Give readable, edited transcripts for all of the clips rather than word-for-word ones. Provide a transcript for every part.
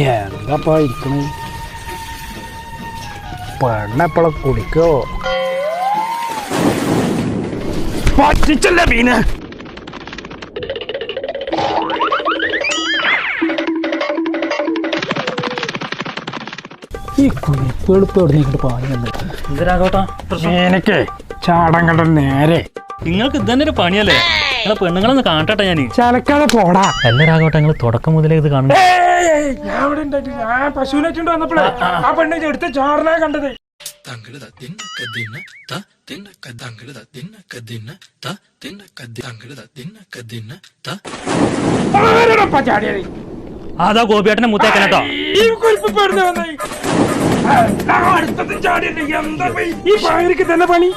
എന്താപ്പാ ഇരിക്കണേ? പെണ്ണെപ്പോഴും കുടിക്കോ? പറ്റിച്ചല്ലേ മീന്. ഈ കുളിപ്പെളുപ്പ് എവിടെ നീക്കിട്ട് പാടി വന്നിട്ട് എന്തിനാകോട്ടാ എനിക്ക് ചാടം കണ്ട നേരെ. നിങ്ങൾക്ക് ഇതന്നെ ഒരു പണിയല്ലേ? നിങ്ങളെ പെണ്ണുങ്ങളൊന്ന് കാണട്ടെ ഞാൻ. ചലക്കാതെ പോടാ. എല്ലാരാകോട്ടെ നിങ്ങൾ തുടക്കം മുതലേ ഇത് കാണുന്നു. ഞാൻ ഇവിടെ ഞാൻ പശുവിനായിട്ടുണ്ട് വന്നപ്പോഴേ ആ പെണ്ണെ എടുത്ത ചാറിനാ കണ്ടത്. അതാ ഗോപിയേട്ടനെ മുത്തേക്കനട്ടോ. തന്നെ പണി.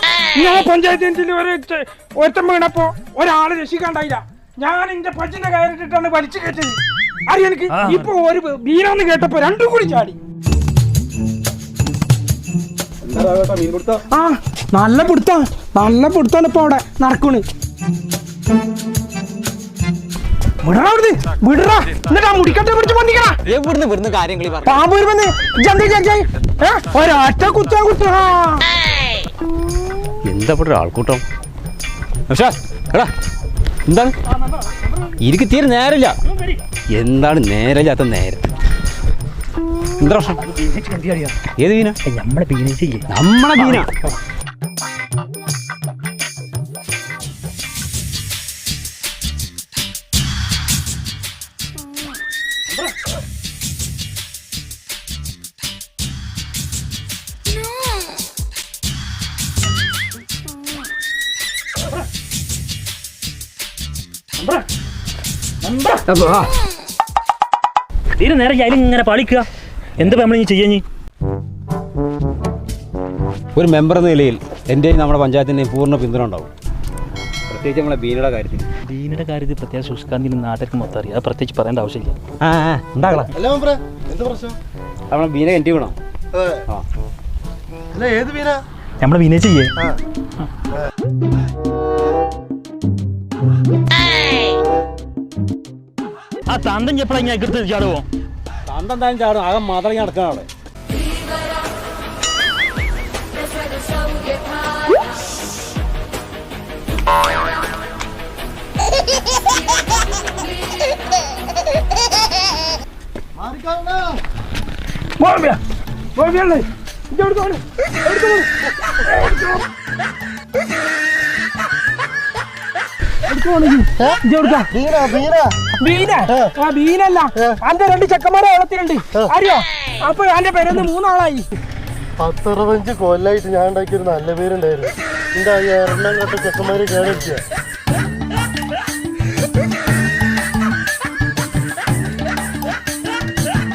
ഞാൻ പഞ്ചായത്ത് ഒറ്റം വീണപ്പോ ഒരാള് രക്ഷിക്കാണ്ടായില്ല. ഞാൻ എന്റെ പച്ചിന്റെ കയറിട്ടിട്ടാണ് വലിച്ചു കയറ്റത്. അറിയ എനിക്ക് ഇപ്പൊ ഒരു ബീനാന്ന് കേട്ടപ്പോ രണ്ടും കൂടി ചാടി. ആ നല്ല പിടുത്താണ് ഇപ്പൊ അവിടെ നടക്കണ്. മുടിക്കട്ടെ പിടിച്ച് പൊന്തിക്കണ പാമ്പ് ഒരൊറ്റ കുത്താ. എന്താ ആൾക്കൂട്ടം? എന്താണ് എനിക്ക് തീരെ നേരമില്ല. എന്താണ് നേരമില്ലാത്ത നേരത്തെ? എന്താ പ്രശ്നം? ഏത് മീന? നമ്മളെ മീന. തീരെ നേരം ഇങ്ങനെ പാളിക്കുക. എന്താ നമ്മൾ ചെയ്യാൻ? ഒരു മെമ്പർ എന്ന നിലയിൽ എൻ്റെയും നമ്മുടെ പഞ്ചായത്തിൻ്റെയും പൂർണ്ണ പിന്തുണ ഉണ്ടാവും. പ്രത്യേകിച്ച് നമ്മളെ ബീനയുടെ കാര്യത്തിൽ പ്രത്യേകം സൂക്ഷിക്കാൻ നാട്ടിലേക്ക് മൊത്തം അറിയാം. അത് പ്രത്യേകിച്ച് പറയേണ്ട ആവശ്യമില്ല. ഉണ്ടാകളാം. നമ്മളെ ബീന എൻ്റെ വീണോ? നമ്മളെ ബീന ചെയ്യേ. ആ താന്തം എപ്പോഴാ ഞാൻ എടുത്ത് ചാടുവോ? താന്തം എന്തായാലും ചാടും. ആകെ മാത്രം ഞാൻ നടക്കണം അവിടെ. ബീനല്ല, അന്റെ 2 ചെക്കന്മാരെ വെള്ളത്തിലുണ്ട്. അറിയോ? അപ്പൊ എന്റെ പേരൊന്ന് 3 ആളായി. 10-15 കൊല്ലായിട്ട് ഞാൻ ഉണ്ടാക്കിയൊരു നല്ല പേരുണ്ടായിരുന്നു. എന്താ എറണാകുളത്തെ ചെക്കന്മാര് കേടടിക്കുക.